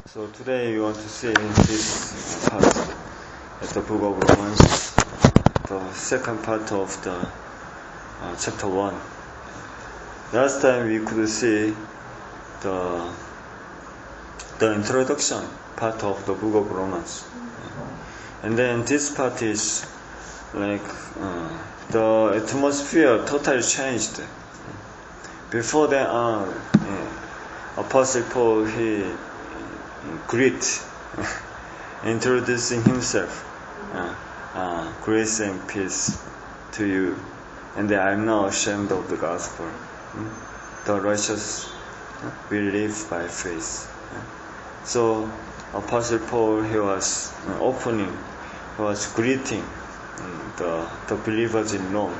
So today we want to see this part of the book of Romans, the second part of the chapter 1. Last time we could see the introduction part of the book of Romans. And then this part is like the atmosphere totally changed. Before that, Apostle Paul, he greet, introducing himself, grace and peace to you, and I'm not ashamed of the gospel. The righteous will live by faith. So Apostle Paul, he was opening, he was greeting the believers in Rome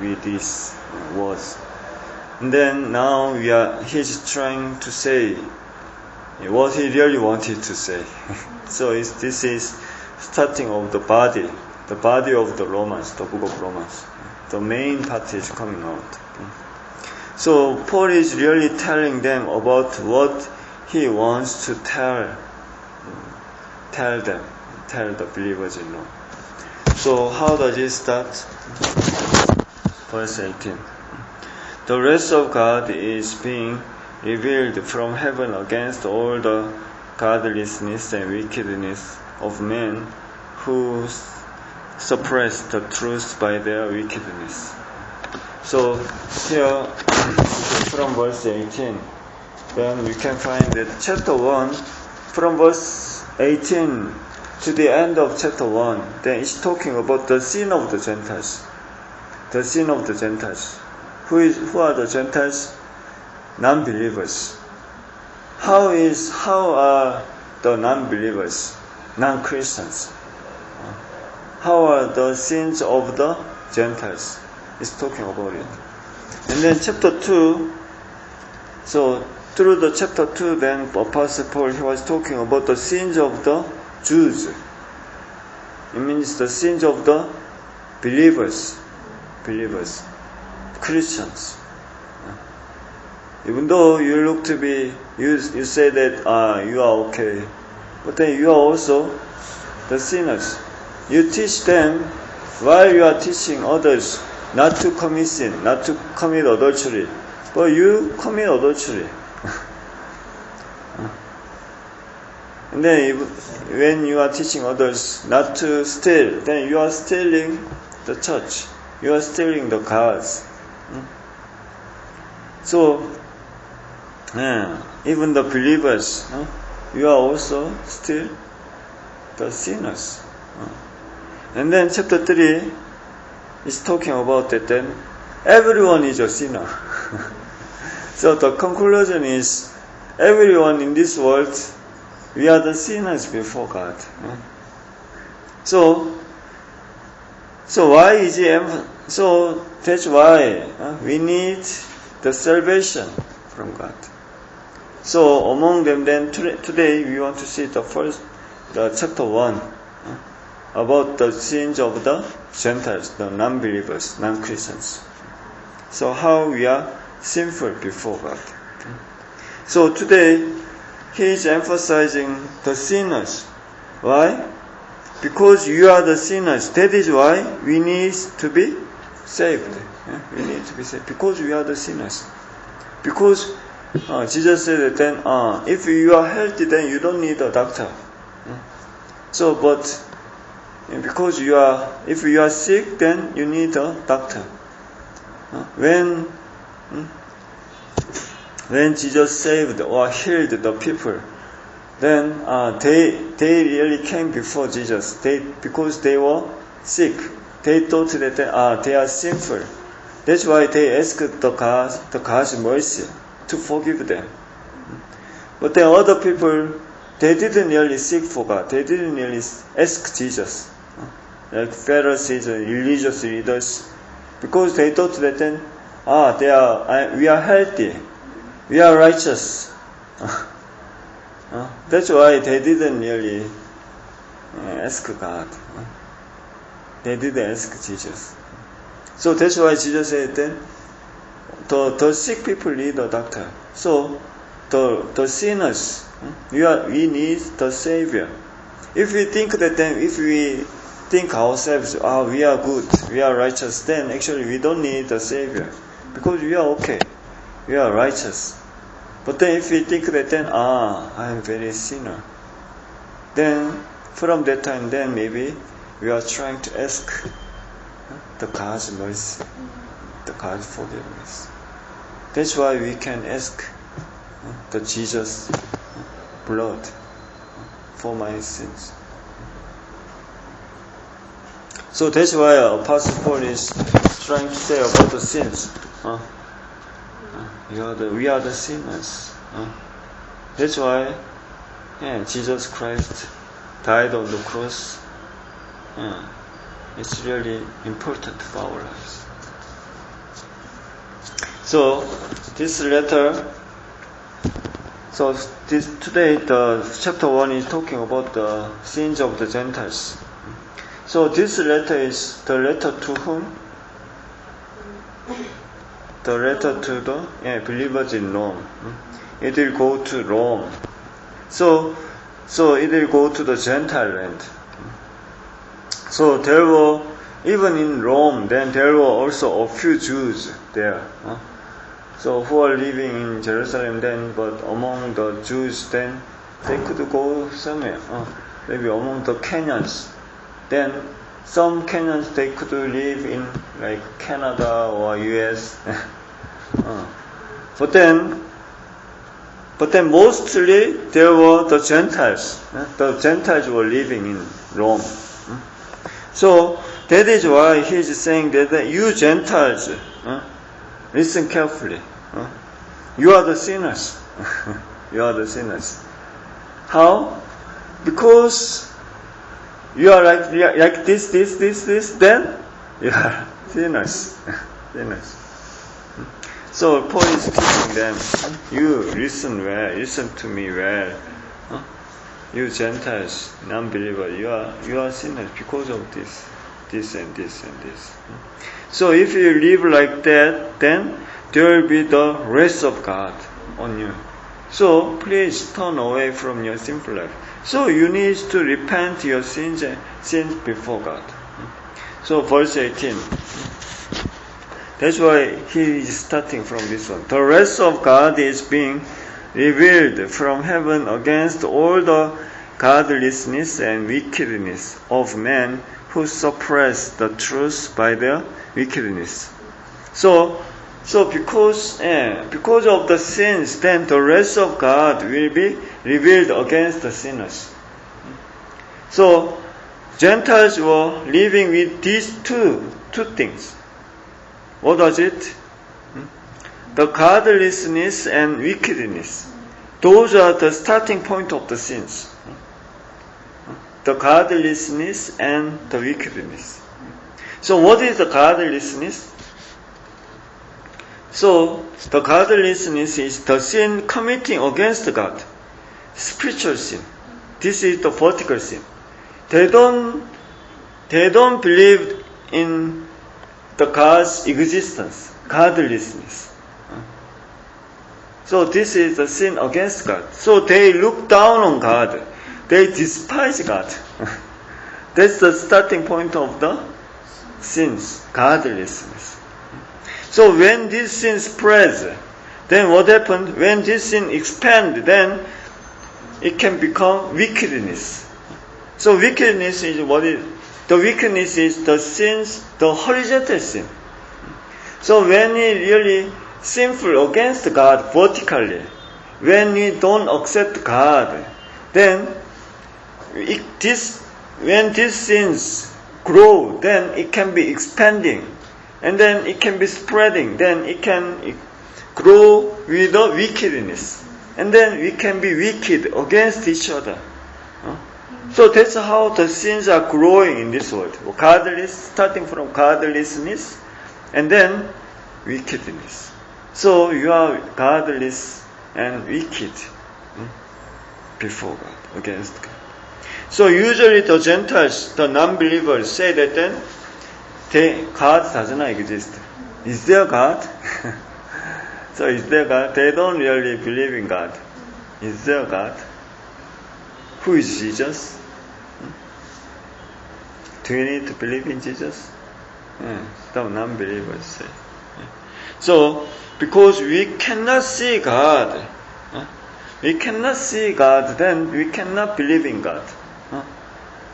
with these words. And then now he's trying to say what he really wanted to say. So this is starting of the body of the Romans, the book of Romans. The main part is coming out. So Paul is really telling them about what he wants to tell the believers in Rome. So how does it start? Verse 18. The wrath of God is being revealed from heaven against all the godlessness and wickedness of men who suppress the truth by their wickedness. So here, from verse 18, then we can find that chapter 1, from verse 18 to the end of chapter 1, then it's talking about the sin of the Gentiles. The sin of the Gentiles. Who are the Gentiles? Non-believers. How are the non-believers, non-Christians? How are the sins of the Gentiles? It's talking about it. And then chapter 2, so through the chapter 2, then Apostle Paul, he was talking about the sins of the Jews. It means the sins of the believers, Christians. Even though you look to be, you say that you are okay, but then you are also the sinners. You teach them while you are teaching others not to commit sin, not to commit adultery, but you commit adultery. And then when you are teaching others not to steal, then you are stealing the church. You are stealing the gods. So, even the believers, you are also still the sinners. And then chapter 3 is talking about that then everyone is a sinner. So the conclusion is everyone in this world, we are the sinners before God. So why is it? So that's why we need the salvation from God. So among them, then today we want to see the chapter 1 about the sins of the Gentiles, the non-believers, non-Christians. So how we are sinful before God. So today he is emphasizing the sinners. Why? Because you are the sinners. That is why we need to be saved. We need to be saved because we are the sinners. Because Jesus said that then if you are healthy, then you don't need a doctor. So, but because if you are sick, then you need a doctor. When Jesus saved or healed the people, then they really came before Jesus. Because they were sick. They thought that they are sinful. That's why they asked the God's mercy to forgive them. But then other people, they didn't really seek for God. They didn't really ask Jesus. Like Pharisees and religious leaders. Because they thought that then, we are healthy. We are righteous. That's why they didn't really ask God. They didn't ask Jesus. So that's why Jesus said then, the sick people need a doctor. So the sinners. We need the Savior. If we think that then, if we think ourselves, we are good, we are righteous, then actually we don't need the Savior. Because we are okay, we are righteous. But then if we think that then, I am very sinner, then from that time, then maybe we are trying to ask the God's mercy, the God's forgiveness. That's why we can ask the Jesus blood for my sins. So that's why Apostle Paul is trying to say about the sins. We are the sinners. That's why Jesus Christ died on the cross. It's really important for our lives. So this letter, today the chapter 1 is talking about the sins of the Gentiles. So this letter is the letter to whom? The letter to the believers in Rome. It will go to Rome. So it will go to the Gentile land. So there were, even in Rome, then there were also a few Jews there. So who are living in Jerusalem then, but among the Jews then, they could go somewhere. Maybe among the Kenyans. Then some Kenyans, they could live in like Canada or US. But then mostly there were the Gentiles. The Gentiles were living in Rome. So that is why he is saying that you Gentiles, listen carefully. You are the sinners. You are the sinners. How? Because you are like this, then you are sinners. Sinners. So Paul is teaching them, you listen well, listen to me well. You Gentiles, non-believers, you are sinners because of this and this and this. So if you live like that, then there will be the wrath of God on you. So please turn away from your sinful life. So you need to repent your sins before God. So verse 18. That's why he is starting from this one. The wrath of God is being revealed from heaven against all the godlessness and wickedness of men who suppress the truth by their wickedness. So because of the sins, then the wrath of God will be revealed against the sinners. So Gentiles were living with these two things. What was it? The godlessness and wickedness. Those are the starting point of the sins. The godlessness and the wickedness. So what is the godlessness? So the godlessness is the sin committing against God. Spiritual sin. This is the vertical sin. They don't believe in the God's existence, godlessness. So this is the sin against God. So they look down on God. They despise God. That's the starting point of the sins, godlessness. So when this sin spreads, then what happened? When this sin expands, then it can become wickedness. So wickedness is what is? The wickedness is the sins, the horizontal sin. So when we really sinful against God vertically, when we don't accept God, then when these sins grow, then it can be expanding, and then it can be spreading, then it can grow with the wickedness, and then we can be wicked against each other. So that's how the sins are growing in this world. Starting from godlessness, and then wickedness. So you are godless and wicked before God, against God. So usually the Gentiles, the non-believers say that then God does not exist. Is there God? So is there God? They don't really believe in God. Is there God? Who is Jesus? Do you need to believe in Jesus? Some non-believers say. So, because we cannot see God, then we cannot believe in God.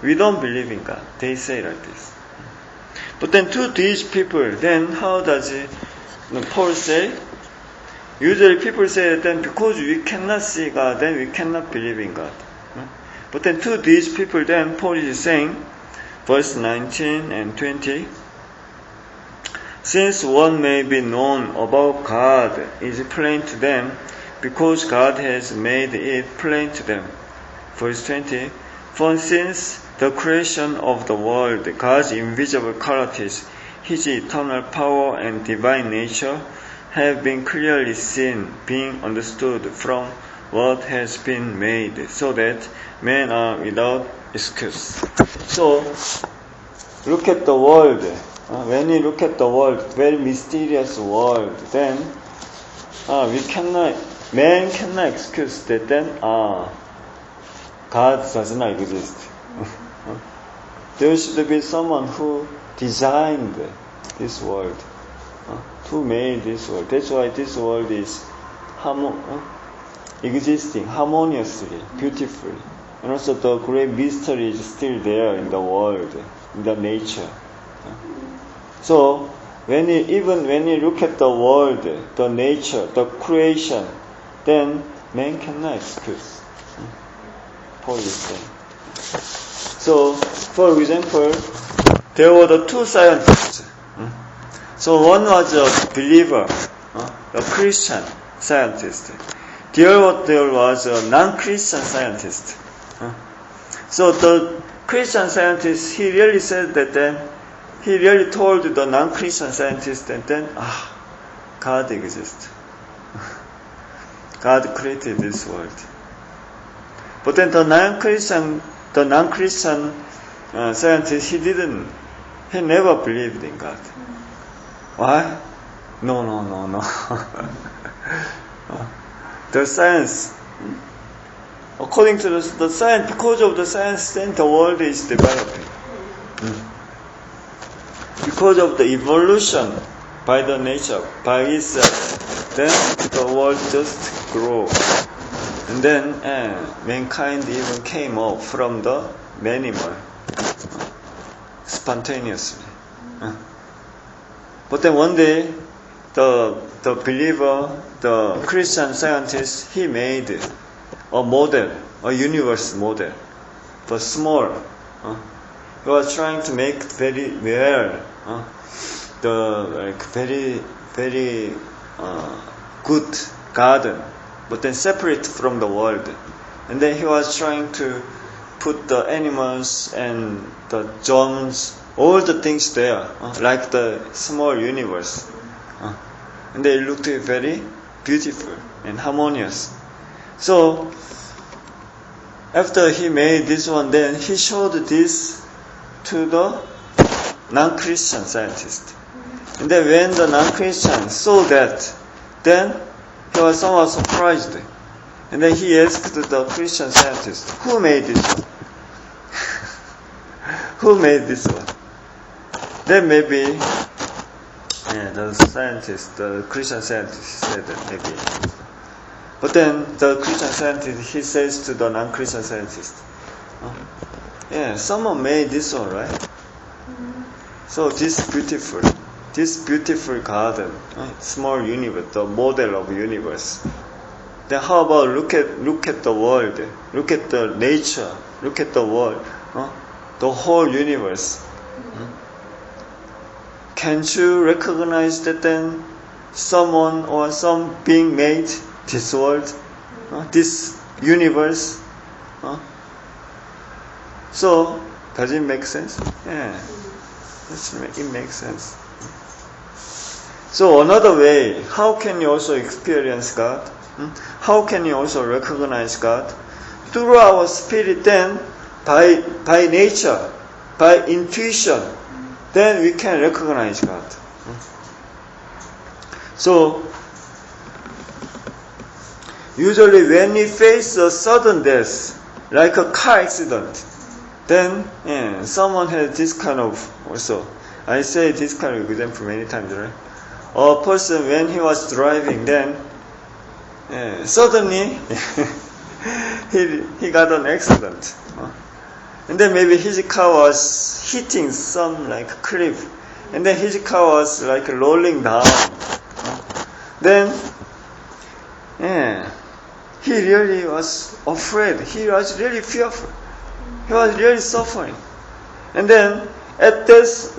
We don't believe in God. They say like this. But then to these people, then how does Paul say? Usually people say that then because we cannot see God, then we cannot believe in God. But then to these people, then Paul is saying, verse 19 and 20, since what may be known about God is plain to them, because God has made it plain to them. Verse 20, for since the creation of the world, God's invisible qualities, His eternal power and divine nature, have been clearly seen, being understood from what has been made, so that men are without excuse. So, look at the world. When you look at the world, very mysterious world, then man cannot excuse that then God does not exist. There should be someone who designed this world, who made this world. That's why this world is existing harmoniously, beautifully. And also the great mystery is still there in the world, in the nature. So, when you look at the world, the nature, the creation, then man cannot excuse. Paul is saying. So, for example, there were the two scientists. So one was a believer, a Christian scientist. The other was a non-Christian scientist. So the Christian scientist, he really said that then, he really told the non-Christian scientist that then, God exists. God created this world. But then the non-Christian scientist, he never believed in God. Why? No. The science, according to the science, because of the science, then the world is developing. Because of the evolution by the nature, by itself, then the world just grew. And then mankind even came up from the animal spontaneously. But then one day, the believer, the Christian scientist, he made a model, a universe model, but small. He was trying to make very well, very good garden, but then separate from the world. And then he was trying to put the animals and the germs, all the things there, like the small universe. And they looked very beautiful and harmonious. So, after he made this one, then he showed this to the non-Christian scientist. And then when the non-Christian saw that, then he was somewhat surprised. And then he asked the Christian scientist, who made this one? Who made this one? Then maybe the Christian scientist said that maybe. But then the Christian scientist, he says to the non-Christian scientist, someone made this one, right? So this beautiful garden, small universe, the model of universe. Then how about look at the world, look at the nature, look at the world, the whole universe. Can't you recognize that then someone or some being made this world, this universe? So, does it make sense? Yeah, it makes sense. So another way, how can you also experience God? How can you also recognize God? Through our spirit then, by nature, by intuition, then we can recognize God. So, usually when we face a sudden death, like a car accident, then someone has this kind of also. I say this kind of example many times, right? A person when he was driving, then suddenly he got an accident, and then maybe his car was hitting some like cliff, and then his car was like rolling down. Then he really was afraid. He was really fearful. He was really suffering. And then at this,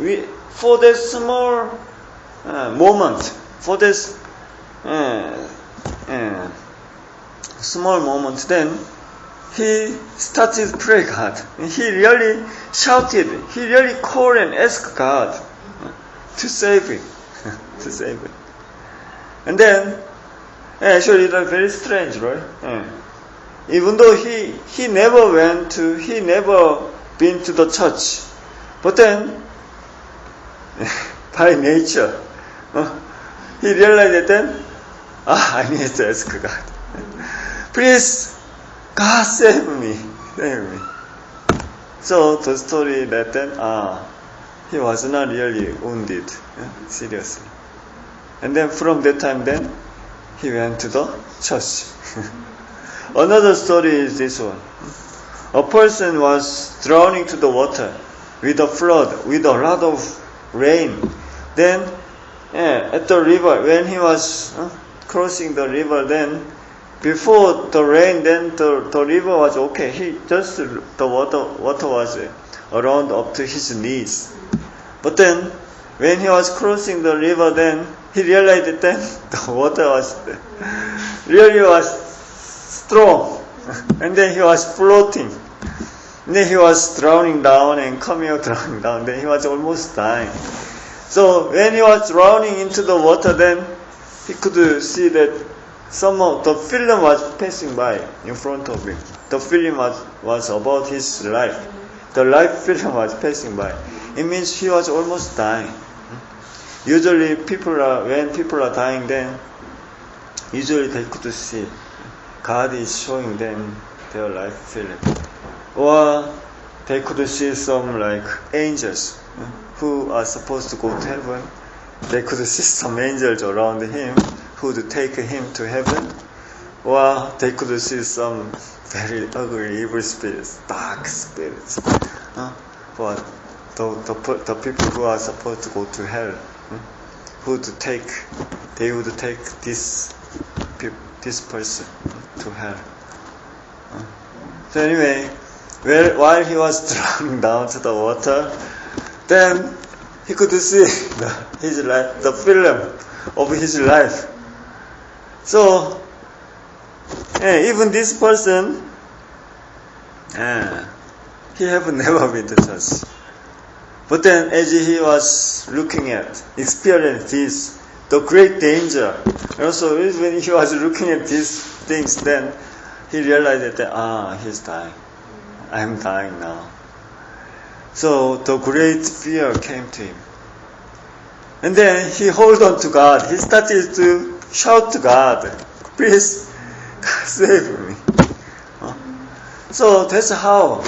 for this small moment, for this small moment, then he started to pray God. He really shouted. He really called and asked God to save him, to save him. And then, actually, it's very strange, right? Even though he never been to the church, but then, by nature, he realized that then, I need to ask God. Please, God save me, save me. So the story that then, he was not really wounded, seriously. And then from that time then, he went to the church. Another story is this one. A person was drowning to the water with a flood, with a lot of rain. Then, at the river, when he was crossing the river, then before the rain, then the river was okay. The water was around up to his knees. But then, when he was crossing the river, then he realized that then the water was strong, and then he was floating. And then he was drowning down and coming out drowning down. Then he was almost dying. So when he was drowning into the water, then he could see that somehow the film was passing by in front of him. The film was about his life. The life film was passing by. It means he was almost dying. Usually when people are dying, then usually they could see God is showing them their life film. Or they could see some like angels who are supposed to go to heaven. They could see some angels around him who would take him to heaven. Or they could see some very ugly evil spirits, dark spirits. But the people who are supposed to go to hell, they would take this person to hell. So anyway, while he was drowning down to the water, then he could see his life, the film of his life. So even this person, he have never been to church. But then as he was experiencing this, the great danger, and also when he was looking at these things, then he realized that, he's dying. I'm dying now. So the great fear came to him. And then he held on to God. He started to shout to God, please, God save me. So that's how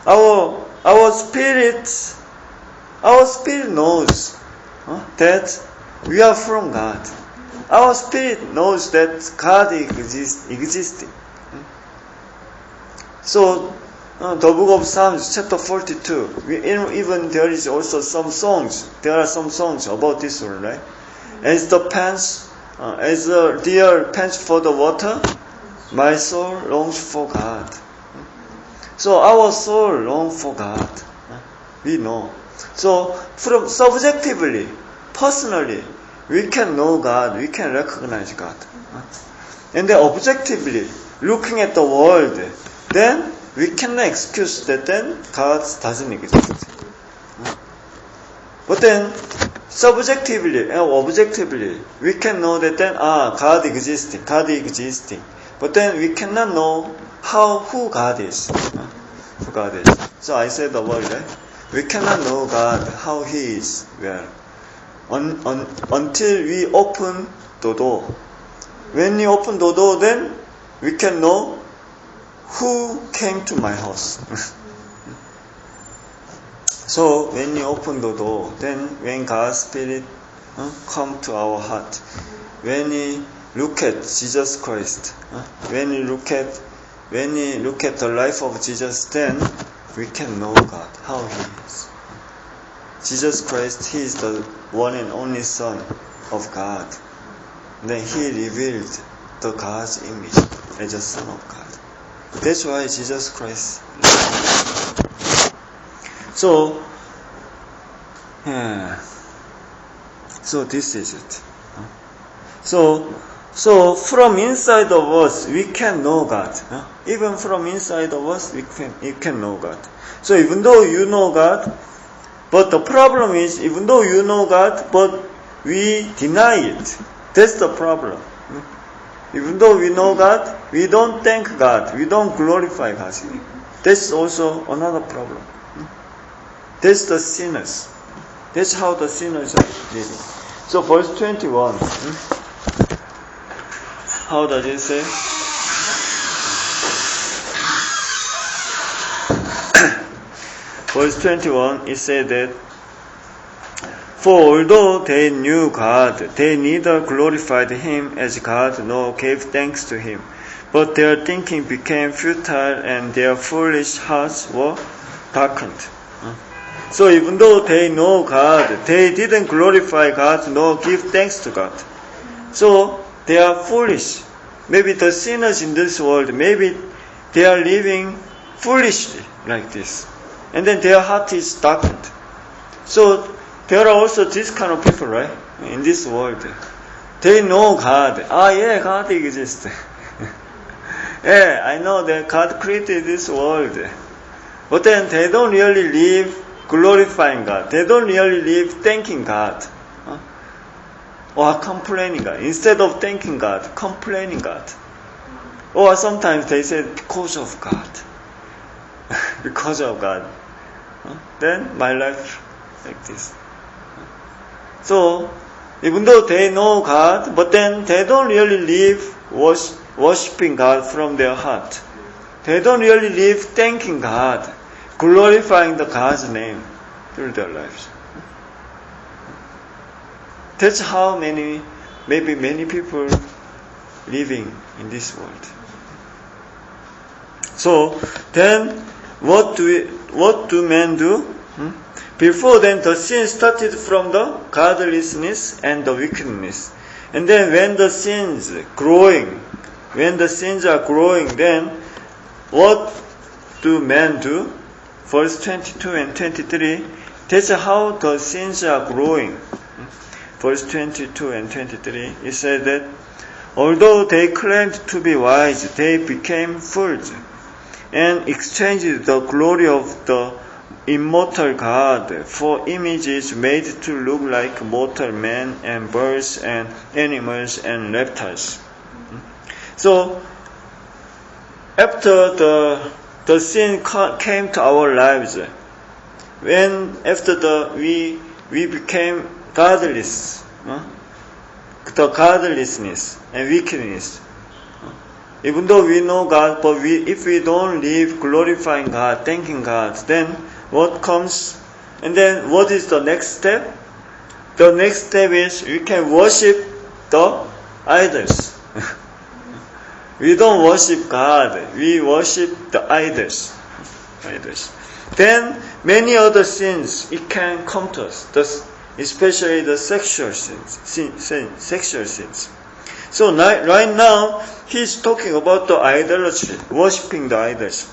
our spirit knows that we are from God. Our spirit knows that God existing. So the book of Psalms, chapter 42, even there is also some songs. There are some songs about this one, right? As the deer pants for the water, my soul longs for God. So our soul longs for God. We know. So from subjectively, personally, we can know God, we can recognize God. And then objectively, looking at the world, then we cannot excuse that then God doesn't exist. But then, subjectively and objectively, we can know that then, God existing. But then we cannot know who God is. Who God is. So I said the word, right? We cannot know God, how He is. Well, until we open the door. when you open the door, then we can know who came to my house. So when you open the door, then when God's Spirit come to our heart, when we look at Jesus Christ, when we look at the life of Jesus, then we can know God, how He is. Jesus Christ, He is the one and only Son of God. Then He revealed the God's image as a Son of God. That's why Jesus Christ. So this is it. So from inside of us, we can know God. Even from inside of us, we can know God. So even though you know God, but the problem is, even though you know God, but we deny it. That's the problem. Even though we know God, we don't thank God. We don't glorify God. That's also another problem. That's the sinners. That's how the sinners are living. So verse 21. How does it say? Verse 21, it said that, for although they knew God, they neither glorified Him as God nor gave thanks to Him. But their thinking became futile and their foolish hearts were darkened. So even though they know God, they didn't glorify God nor give thanks to God. So they are foolish. Maybe the sinners in this world, maybe they are living foolishly like this. And then their heart is darkened. So there are also this kind of people, right? In this world. They know God. Yeah, God exists. Yeah, I know that God created this world. But then they don't really live glorifying God. They don't really live thanking God. Or complaining God. Instead of thanking God, complaining God. Or sometimes they say, because of God. Because of God. Then my life like this. So, even though they know God, but then they don't really live worshiping God from their heart. They don't really live thanking God, glorifying the God's name through their lives. That's how many people living in this world. So then, what do men do? Before then, the sin started from the godlessness and the wickedness. And then when the sins are growing, then what do men do? Verse 22 and 23, that's how the sins are growing. Verse 22 and 23, it says that, although they claimed to be wise, they became fools, and exchanged the glory of the immortal God for images made to look like mortal men and birds and animals and reptiles. So, after the sin came to our lives, we became godless, the godlessness and wickedness. Even though we know God, but if we don't live glorifying God, thanking God, then what comes? And then what is the next step? The next step is we can worship the idols. We don't worship God, we worship the idols. Then many other sins, it can come to us, especially the sexual sins. So right now, he's talking about the idolatry, worshipping the idols.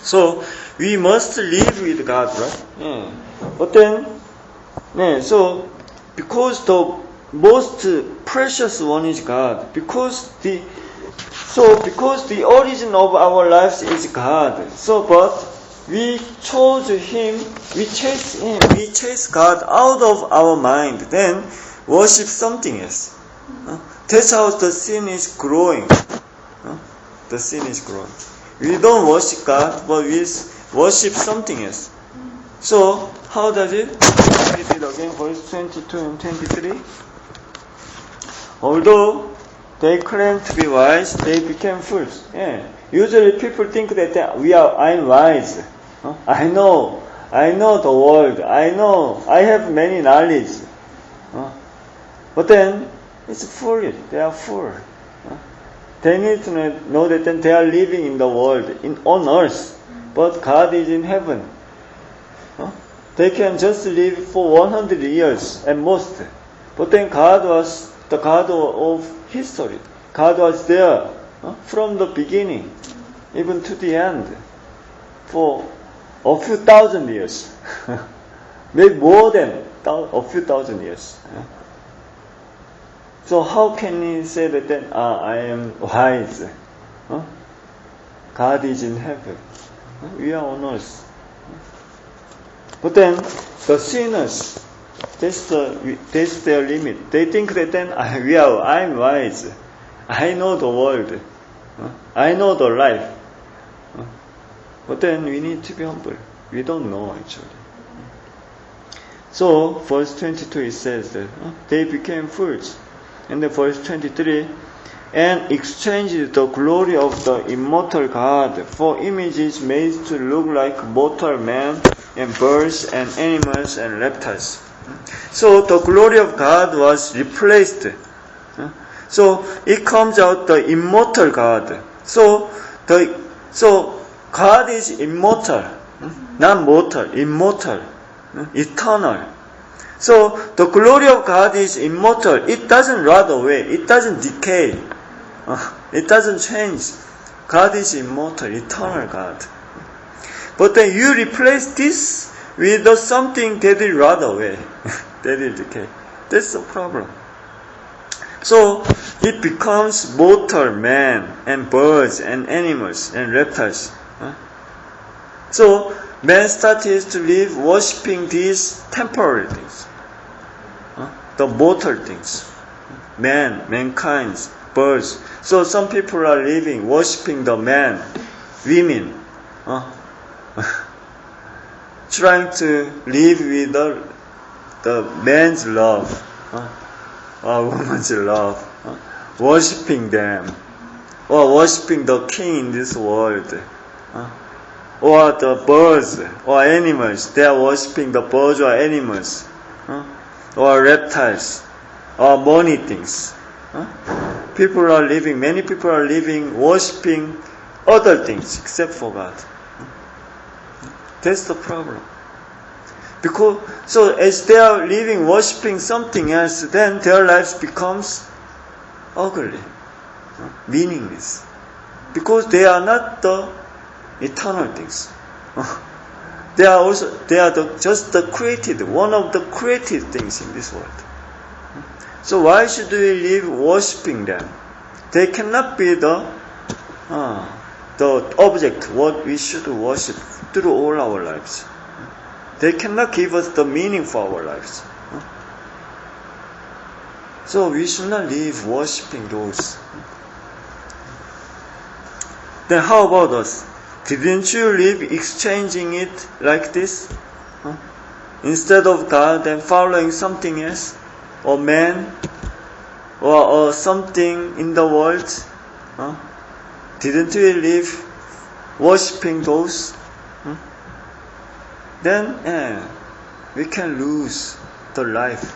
So we must live with God, right? But then, so because the most precious one is God, because the origin of our lives is God. So, but we chose Him, we chase God out of our mind, then worship something else. That's how the sin is growing. The sin is growing. We don't worship God, but we worship something else. So, how does it? Read it again, verse 22 and 23. Although they claim to be wise, they became fools. Yeah. Usually people think that I'm wise. I know the world. I have many knowledge. But then it's foolish. They are fools. They need to know that then they are living in the world, on earth, but God is in heaven. They can just live for 100 years at most. But then God was the God of history. God was there from the beginning, even to the end, for a few thousand years. Maybe more than a few thousand years. So how can he say that then, I am wise? God is in heaven. We are on earth. But then the sinners, that's their limit. They think that then I'm wise. I know the world. I know the life. But then we need to be humble. We don't know actually. So verse 22 it says that they became fools. And then verse 23, and exchanged the glory of the immortal God for images made to look like mortal men and birds and animals and reptiles. So the glory of God was replaced. So it comes out the immortal God. So God is immortal, not mortal, immortal, eternal. So the glory of God is immortal. It doesn't rot away. It doesn't decay. It doesn't change. God is immortal, eternal God. But then you replace this with something that will rot away, that will decay. That's the problem. So it becomes mortal man and birds and animals and reptiles. So man started to live worshipping these temporary things, the mortal things, mankind, birds. So some people are living worshipping the man, women, trying to live with the man's love, or woman's love, worshipping them, or worshipping the king in this world, or the birds or animals. They are worshipping the birds or animals, or reptiles, or money things. Many people are living worshipping other things except for God. That's the problem. So as they are living worshipping something else, then their lives becomes ugly, meaningless, because they are not the eternal things. They are just the created, one of the created things in this world. So why should we live worshipping them? They cannot be the object what we should worship through all our lives. They cannot give us the meaning for our lives. So we should not live worshipping those. Then how about us? Didn't you live exchanging it like this? Instead of God, then following something else? Or man? Or something in the world? Didn't we live worshipping those? Then we can lose the life.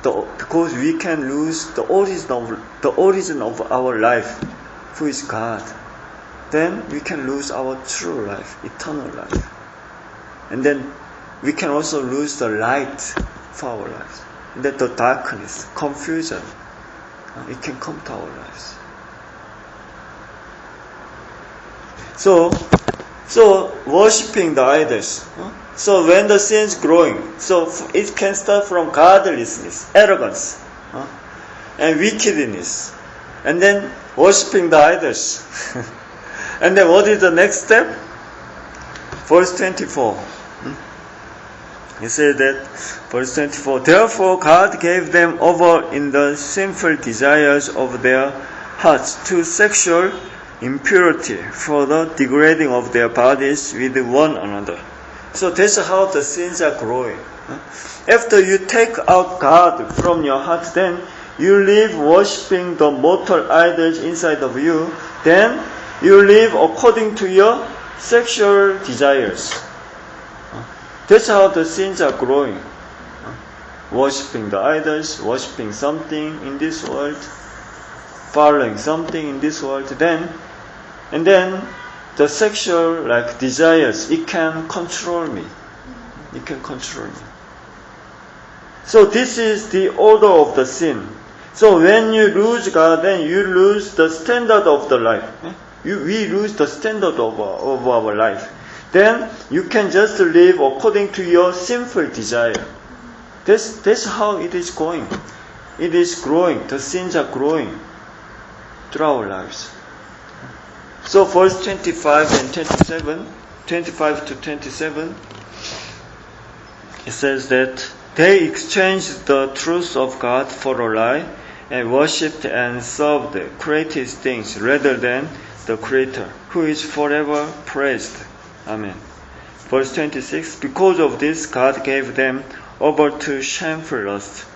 Because we can lose the origin of our life, who is God. Then we can lose our true life, eternal life. And then we can also lose the light for our lives. And then the darkness, confusion, it can come to our lives. So worshipping the idols. So when the sin is growing, so it can start from godlessness, arrogance, and wickedness, and then worshipping the idols. And then what is the next step? Verse 24. He said that, verse 24, therefore God gave them over in the sinful desires of their hearts to sexual impurity for the degrading of their bodies with one another. So that's how the sins are growing. After you take out God from your heart, then you live worshipping the mortal idols inside of you, then you live according to your sexual desires. That's how the sins are growing. Worshipping the idols, worshipping something in this world, following something in this world, and then the sexual desires, it can control me. It can control me. So this is the order of the sin. So when you lose God, then you lose the standard of the life. We lose the standard of our life. Then you can just live according to your sinful desire. That's how it is going. It is growing. The sins are growing through our lives. So verse 25 and 27, 25 to 27, it says that they exchanged the truth of God for a lie and worshipped and served created things rather than the Creator, who is forever praised. Amen. Verse 26, because of this, God gave them over to shameful lust.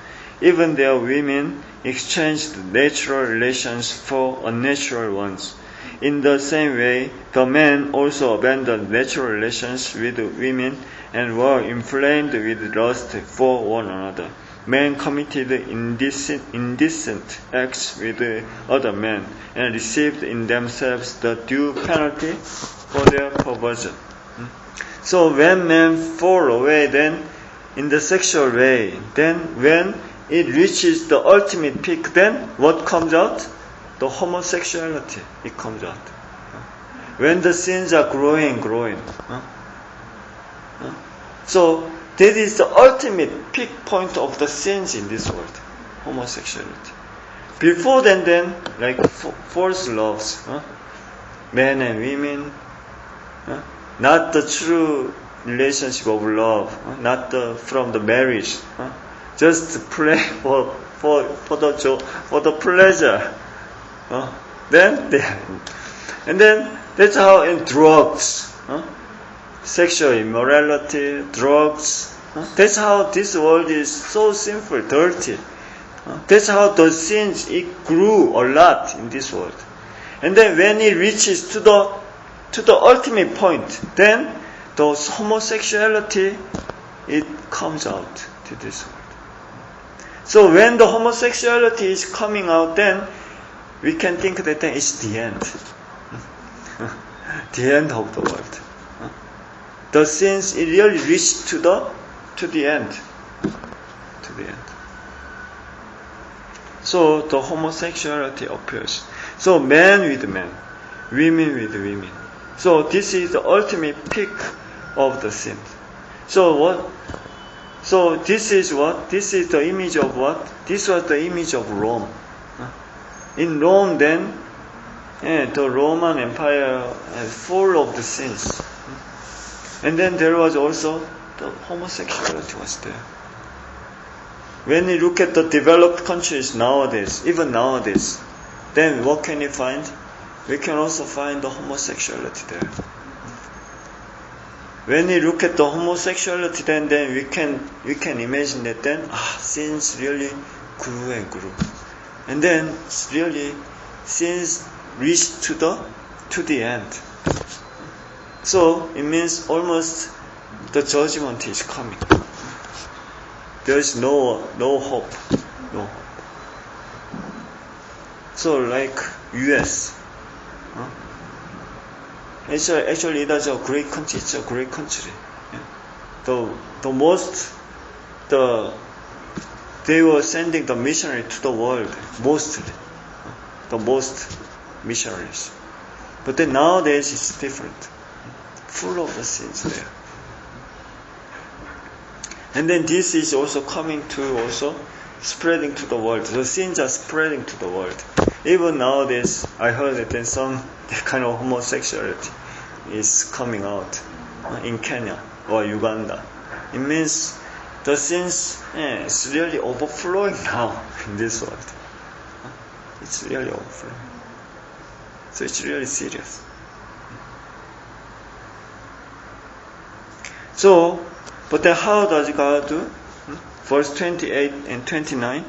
Even their women exchanged natural relations for unnatural ones. In the same way, the men also abandoned natural relations with women and were inflamed with lust for one another. Men committed indecent acts with other men and received in themselves the due penalty for their perversion. So when men fall away, then in the sexual way, then when it reaches the ultimate peak, then what comes out? The homosexuality, it comes out. When the sins are growing. So that is the ultimate peak point of the sins in this world, homosexuality. Before then false loves, men and women, not the true relationship of love, not from the marriage, just play for the pleasure. And then that's how in drugs, sexual immorality, drugs. That's how this world is so sinful, dirty. That's how the sins, it grew a lot in this world. And then when it reaches to the ultimate point, then the homosexuality, it comes out to this world. So when the homosexuality is coming out, then we can think that then it's the end. The end of the world. The sins, it really reached to the end. To the end. So the homosexuality appears. So men with men, women with women. So this is the ultimate peak of the sin. So what? So this is what? This is the image of what? This was the image of Rome. In Rome then, the Roman Empire is full of the sins. And then there was also the homosexuality was there. When you look at the developed countries nowadays, even nowadays, then what can you find? We can also find the homosexuality there. When you look at the homosexuality, then we can imagine that then sins really grew and grew, and then really sins reached to the end. So it means almost the judgment is coming. There is no hope, no hope. So like U.S. Actually, it is a great country. It's a great country. They were sending the missionary to the world mostly, the most missionaries. But then nowadays it's different, full of the sins there. And then this is also coming to also spreading to the world. The sins are spreading to the world. Even nowadays, I heard that then some kind of homosexuality is coming out in Kenya or Uganda. It means the sins is really overflowing now in this world. It's really overflowing. So it's really serious. So, but then how does God do? Verse 28 and 29.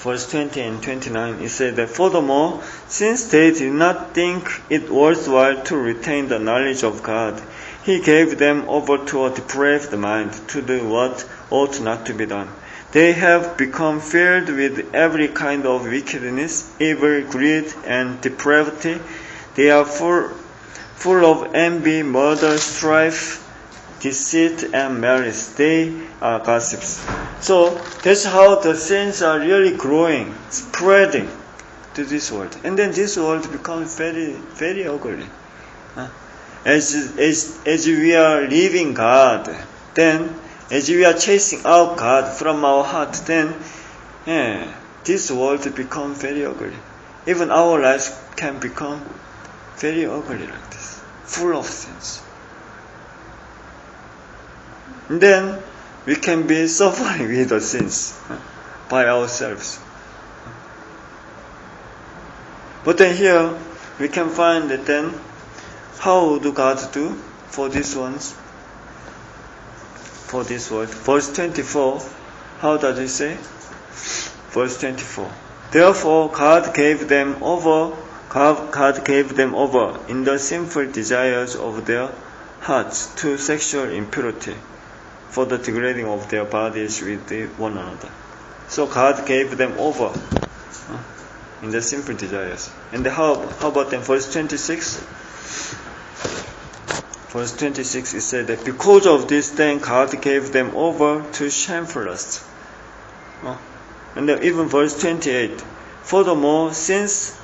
verse 20 and 29, it said that furthermore, since they did not think it worthwhile to retain the knowledge of God, He gave them over to a depraved mind to do what ought not to be done. They have become filled with every kind of wickedness, evil, greed, and depravity. They are full of envy, murder, strife, deceit, and malice. They are gossips. So that's how the sins are really growing, spreading to this world. And then this world becomes very, very ugly. As we are leaving God, then as we are chasing out God from our heart, then this world becomes very ugly. Even our lives can become very ugly like this, full of sins. And then we can be suffering with the sins by ourselves. But then here we can find that then how do God do for these ones? For this world. Verse 24, how does it say? Verse 24. Therefore God gave them over in the sinful desires of their hearts to sexual impurity, for the degrading of their bodies with one another. So God gave them over in the sinful desires. And how about then verse 26? Verse 26 it said that because of this then God gave them over to shameful lust. And then even verse 28. Furthermore, since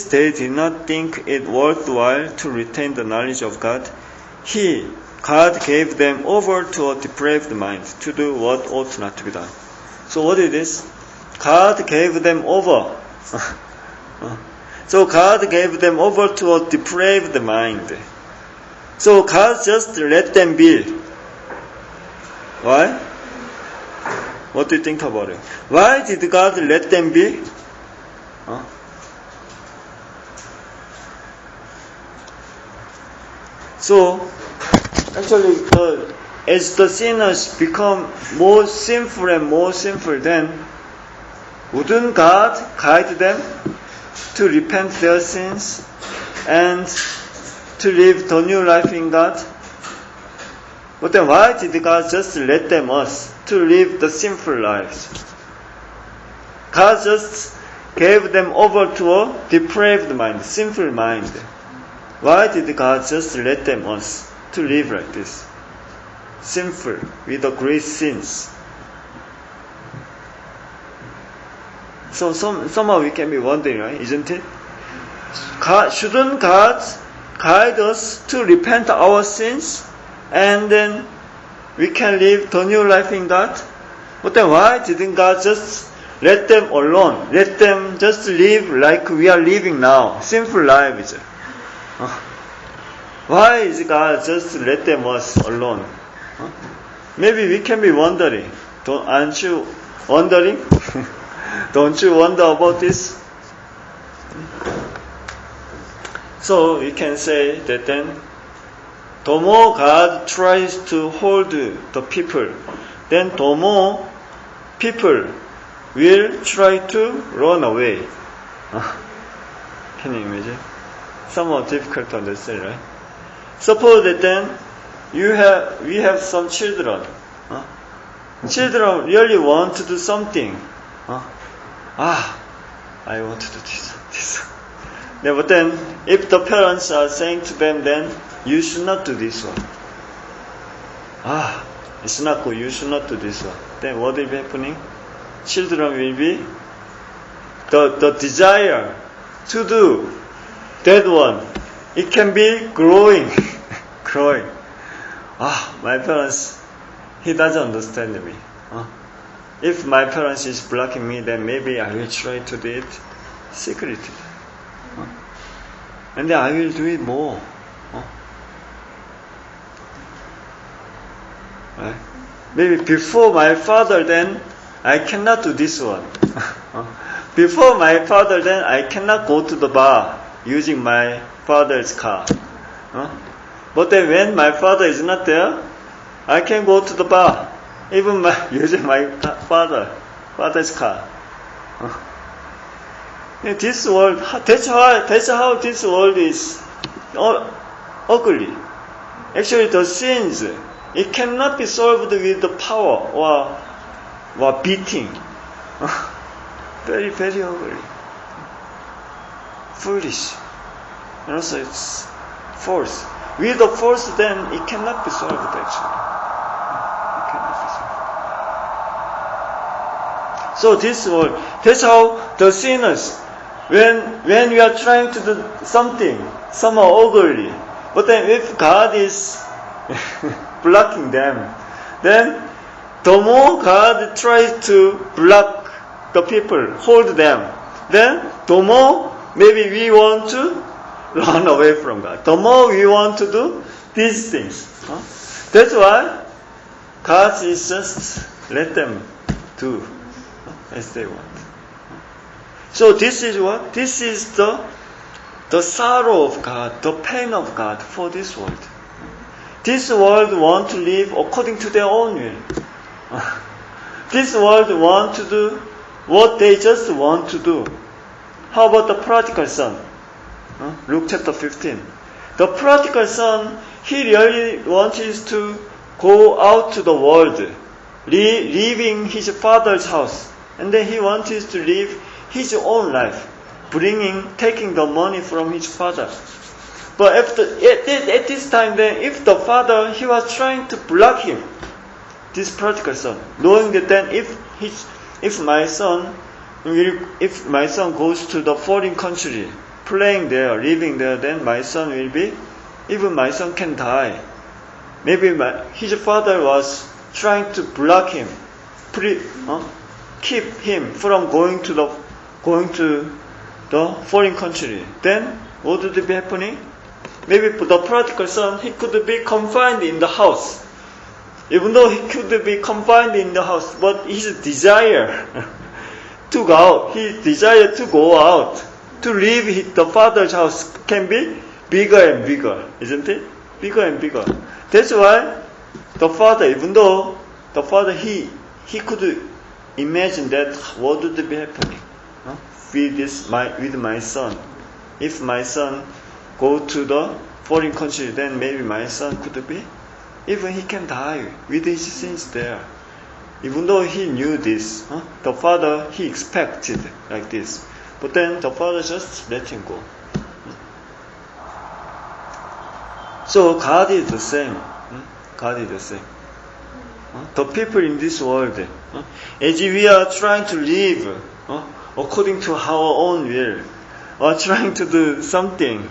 they did not think it worthwhile to retain the knowledge of God, God gave them over to a depraved mind to do what ought not to be done. So what is this? God gave them over. So God gave them over to a depraved mind. So God just let them be. Why? What do you think about it? Why did God let them be? So, actually, as the sinners become more sinful and more sinful, then wouldn't God guide them to repent their sins and to live the new life in God? But then why did God just let them to live the sinful lives? God just gave them over to a depraved mind, sinful mind. Why did God just let them to live like this? Sinful, with the great sins. So somehow we can be wondering, right? Isn't it? Shouldn't God guide us to repent our sins and then we can live the new life in God? But then why didn't God just let them alone? Let them just live like we are living now, sinful lives. Why is God just let them alone? Maybe we can be wondering. Aren't you wondering? Don't you wonder about this? So we can say that then, the more God tries to hold the people, then the more people will try to run away. Can you imagine? Somewhat difficult to understand, right? Suppose that then we have some children. Children really want to do something. I want to do this. Yeah, but then if the parents are saying to them, then you should not do this one. It's not good. You should not do this one. Then what will be happening? Children will be the desire to do that one. It can be growing. My parents, he doesn't understand me. If my parents is blocking me, then maybe I will try to do it secretly. And then I will do it more. Right? Maybe before my father, then I cannot do this one. Before my father, then I cannot go to the bar using my father's car. But then when my father is not there, I can go to the bar, even using my father's car. This world, that's how this world is ugly. Actually, the sins, it cannot be solved with the power or beating. Very, very ugly. Foolish. And also it's force. With the force, then it cannot be solved actually. It cannot be solved. So this world, that's how the sinners, when we are trying to do something, somehow ugly, but then if God is blocking them, then the more God tries to block the people, hold them, then the more maybe we want to run away from God. The more we want to do these things. That's why God is just let them do as they want. So this is what? This is the sorrow of God, the pain of God for this world. This world want to live according to their own will. This world want to do what they just want to do. How about the prodigal son? Luke chapter 15. The prodigal son, he really wanted to go out to the world, leaving his father's house. And then he wanted to live his own life, taking the money from his father. But at this time, then, if the father, he was trying to block him, this prodigal son, knowing that then if my son goes to the foreign country, playing there, living there, then my son can die. Maybe his father was trying to block him, keep him from going to the foreign country. Then what would be happening? Maybe the prodigal son, he could be confined in the house. Even though he could be confined in the house, but his desire to go out, his desire to go out, to leave the father's house can be bigger and bigger, isn't it? Bigger and bigger. That's why the father, even though the father, he could imagine that what would be happening with my son. If my son go to the foreign country, then maybe my son could be, even he can die with his sins there. Even though he knew this, the father, he expected like this. But then the father just let him go. So God is the same. God is the same. The people in this world, as we are trying to live according to our own will, or trying to do something,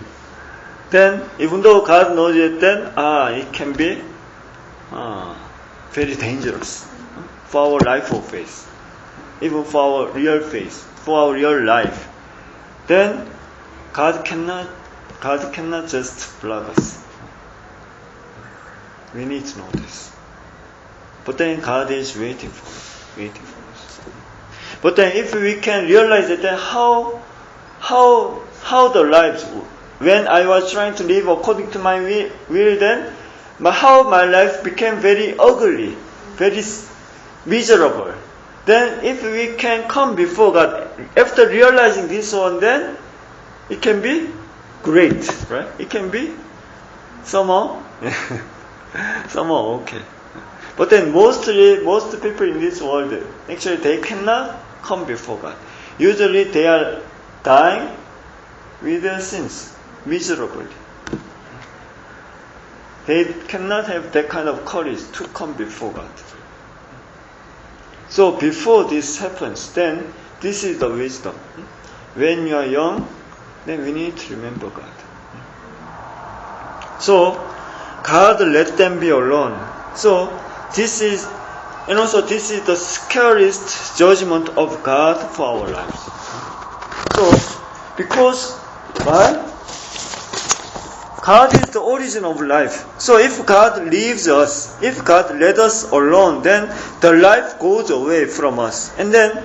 then even though God knows it, then it can be very dangerous for our life of faith, even for our real faith, for our real life. Then God cannot just block us. We need to know this. But then God is waiting for us. But then if we can realize that, then how the lives, when I was trying to live according to my will, then how my life became very ugly, very miserable. Then if we can come before God, after realizing this one, then it can be great, right? It can be somehow okay. But then most people in this world, actually they cannot come before God. Usually they are dying with their sins, miserably. They cannot have that kind of courage to come before God. So before this happens, then this is the wisdom. When you are young, then we need to remember God. So God let them be alone. So this is the scariest judgment of God for our lives. So because why? God is the origin of life. So if God leaves us, if God let us alone, then the life goes away from us. And then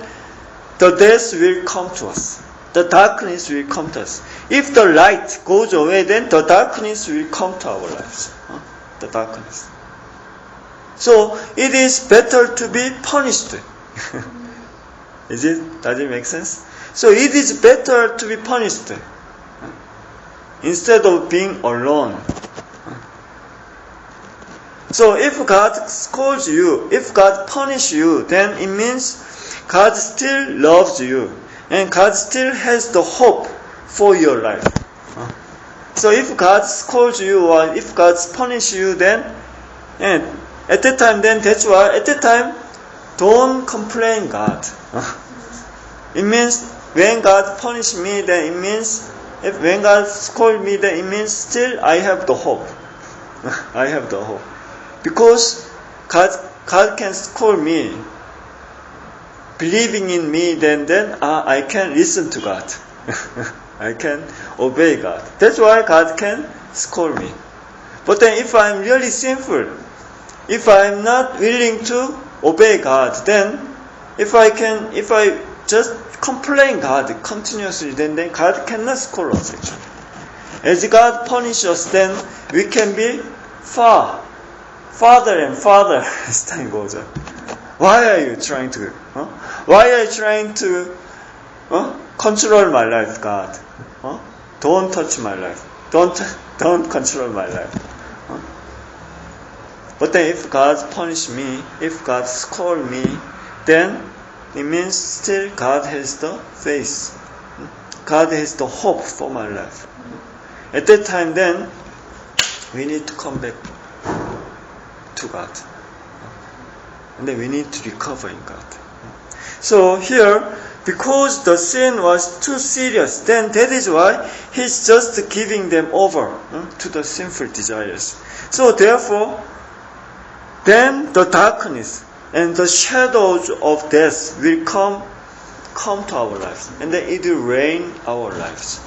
the death will come to us. The darkness will come to us. If the light goes away, then the darkness will come to our lives. The darkness. So it is better to be punished Does it make sense? So it is better to be punished instead of being alone. So if God scolds you, if God punishes you, then it means God still loves you and God still has the hope for your life. So if God scolds you or if God punishes you, then and at that time, then that's why at that time, don't complain God. It means when God punish me, then it means when God scold me, then it means still I have the hope. I have the hope. Because God can scold me. Believing in me, then I can listen to God. I can obey God. That's why God can scold me. But then if I'm really sinful, if I'm not willing to obey God, then if I just complain God continuously, then God cannot scold us actually. As God punishes us, then we can be farther and farther as time goes on. Why are you trying to? Why are you trying to control my life, God? Don't touch my life. Don't control my life. But then if God punish me, if God scold me, then it means still God has the faith. God has the hope for my life. At that time, then we need to come back to God. And then we need to recover in God. So here, because the sin was too serious, then that is why He's just giving them over to the sinful desires. So therefore, then the darkness and the shadows of death will come to our lives. And then it will reign our lives.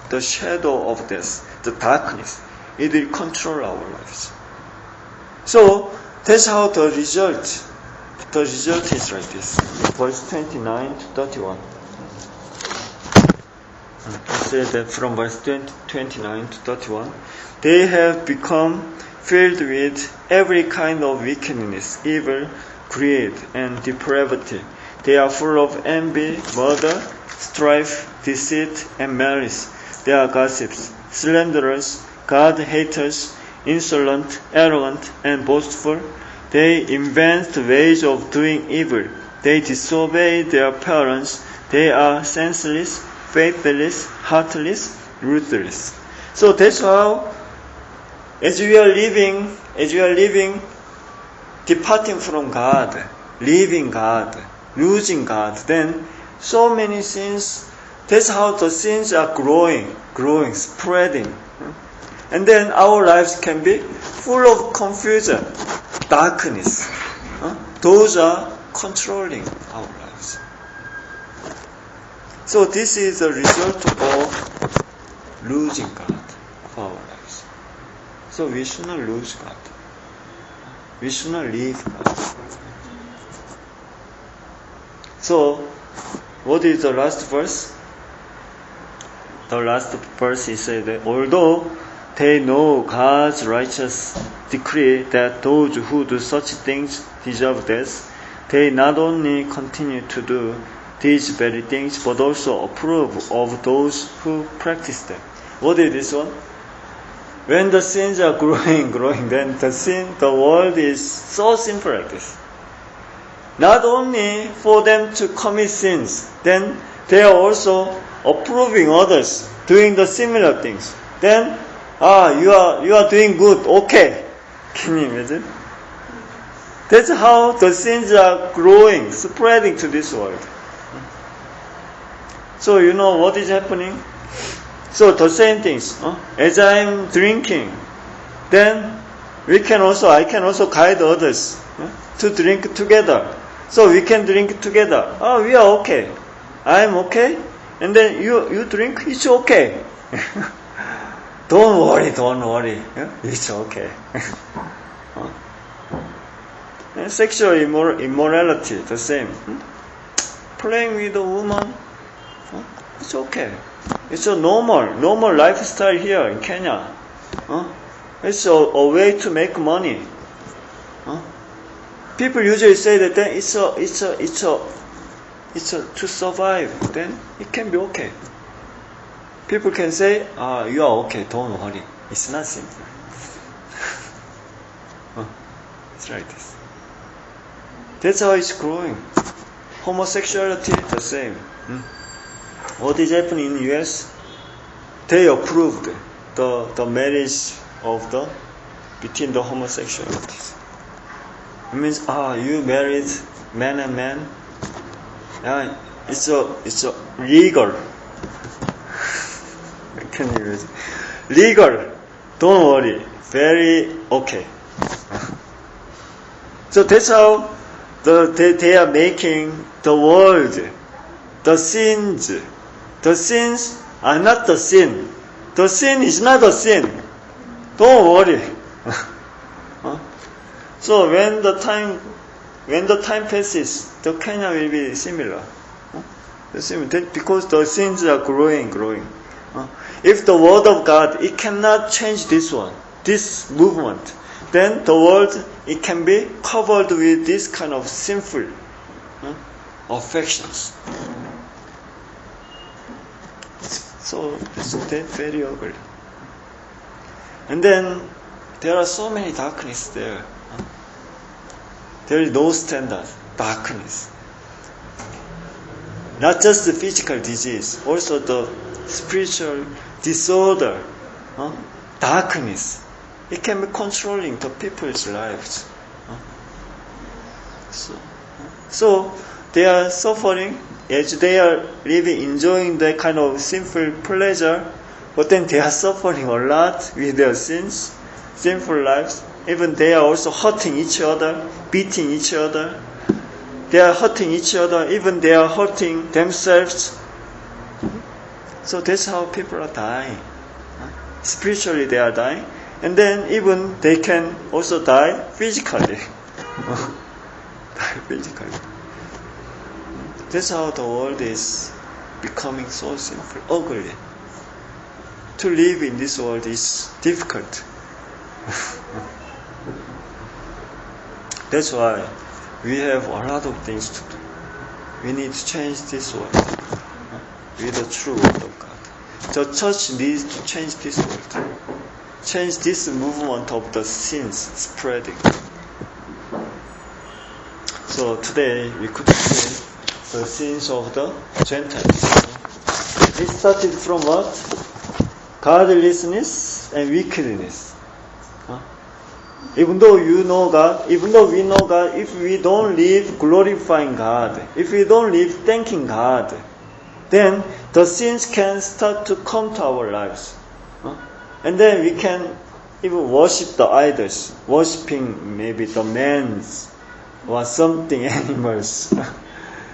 The shadow of death, the darkness, it will control our lives. So that's how the result is like this. Verse 29 to 31. It says that from verse 29 to 31, they have become filled with every kind of wickedness, evil, greed, and depravity. They are full of envy, murder, strife, deceit, and malice. They are gossips, slanderers, God-haters, insolent, arrogant, and boastful. They invent ways of doing evil. They disobey their parents. They are senseless, faithless, heartless, ruthless. So that's how, as we are living, departing from God, leaving God, losing God, then so many sins, that's how the sins are growing, spreading. And then our lives can be full of confusion, darkness. Those are controlling our lives. So this is the result of losing God for our lives. So we should not lose God. We should not leave God. So, what is the last verse? The last verse is said that although they know God's righteous decree that those who do such things deserve death, they not only continue to do these very things, but also approve of those who practice them. What is this one? When the sins are growing, then the world is so simple like this. Not only for them to commit sins, then they are also approving others doing the similar things. Then, you are doing good, okay. Can you imagine? That's how the sins are growing, spreading to this world. So you know what is happening? So the same things. As I'm drinking, then I can also guide others to drink together. So we can drink together. We are okay. I'm okay. And then you drink, it's okay. Don't worry. It's okay. And sexual immorality, the same. Playing with a woman, it's okay. It's a normal lifestyle here in Kenya. It's a way to make money. People usually say that it's it's to survive, then it can be okay. People can say, you are okay, don't worry. It's not simple. It's like this. That's how it's growing. Homosexuality, the same. What is happening in US? They approved the marriage of between the homosexualities. It means, you married man and man. Yeah, it's a legal. Can you imagine? Legal. Don't worry. Very okay. So that's how they are making the world, the sins. The sins are not the sin. The sin is not a sin. Don't worry. So when the time passes, the Kenya will be similar. Because the sins are growing. If the word of God, it cannot change this movement, then the world, it can be covered with this kind of sinful affections. So it's very ugly. And then there are so many darkness there. There is no standard. Darkness. Not just the physical disease, also the spiritual disorder. Darkness. It can be controlling the people's lives. So they are suffering as they are living, enjoying that kind of sinful pleasure, but then they are suffering a lot with their sins, sinful lives. Even they are also hurting each other, beating each other. They are hurting each other, even they are hurting themselves. So that's how people are dying. Spiritually they are dying. And then even they can also die physically. Physically. That's how the world is becoming so sinful, ugly. To live in this world is difficult. That's why we have a lot of things to do. We need to change this world with the true word of God. The church needs to change this world. Change this movement of the sins spreading. So today we could see the sins of the Gentiles. It started from what? Godlessness and wickedness. Even though you know God, even though we know God, if we don't live glorifying God, if we don't live thanking God, then the sins can start to come to our lives. And then we can even worship the idols, worshipping maybe the men or something, animals.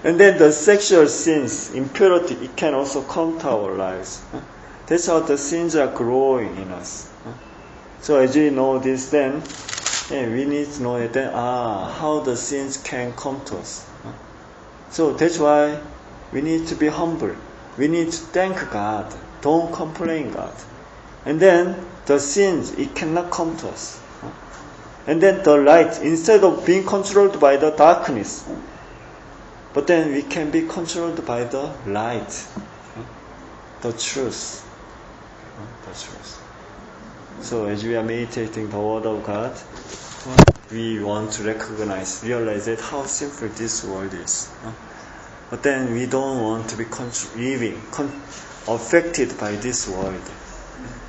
And then the sexual sins, impurity, it can also come to our lives. That's how the sins are growing in us. So as we know this, then we need to know that how the sins can come to us. So that's why we need to be humble. We need to thank God. Don't complain God. And then the sins, it cannot come to us. And then the light, instead of being controlled by the darkness, but then we can be controlled by the light, the truth. The truth. So as we are meditating the Word of God, we want to realize that how sinful this world is. But then we don't want to be affected by this world.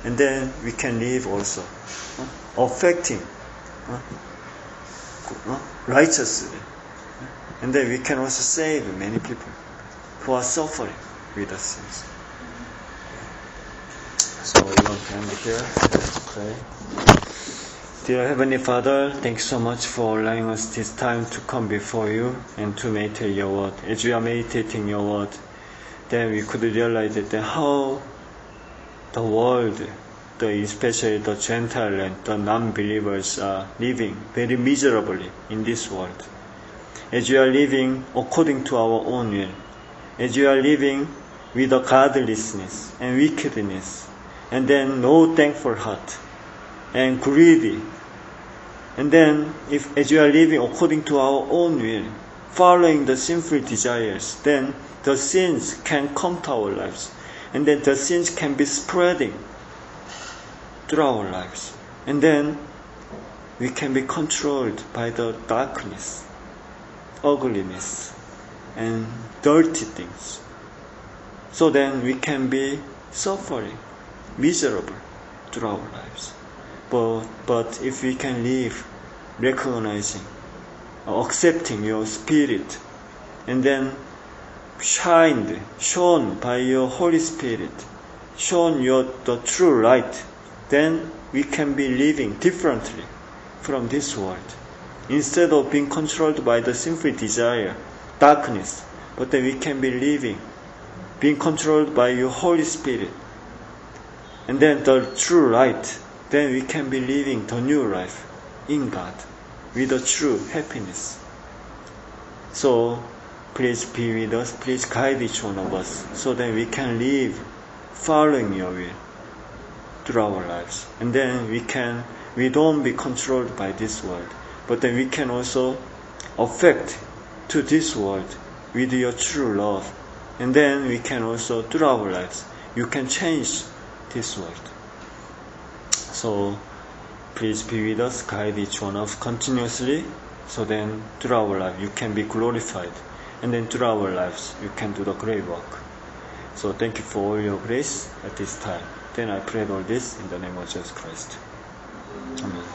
And then we can live also affecting righteously. And then we can also save many people who are suffering with the sins. So we want to end here. Let's pray. Dear Heavenly Father, thanks so much for allowing us this time to come before you and to meditate your word. As we are meditating your word, then we could realize that how the world, especially the Gentile and the non-believers, are living very miserably in this world. As we are living according to our own will, as we are living with a godlessness and wickedness, and then no thankful heart, and greedy, and then as we are living according to our own will, following the sinful desires, then the sins can come to our lives. And then the sins can be spreading through our lives. And then we can be controlled by the darkness, ugliness, and dirty things. So then we can be suffering, miserable through our lives. But if we can live recognizing, accepting your Spirit, and then shown by your Holy Spirit, shown the true light, then we can be living differently from this world. Instead of being controlled by the sinful desire, darkness, but then we can be living, being controlled by your Holy Spirit, and then the true light, then we can be living the new life in God with the true happiness. So please be with us, please guide each one of us so that we can live following your will through our lives. And then we don't be controlled by this world, but then we can also affect to this world with your true love. And then we can also, through our lives, you can change this world. So please be with us, guide each one of us continuously, so then through our life you can be glorified, and then through our lives you can do the great work. So thank you for all your grace at this time. Then I pray all this in the name of Jesus Christ. Amen.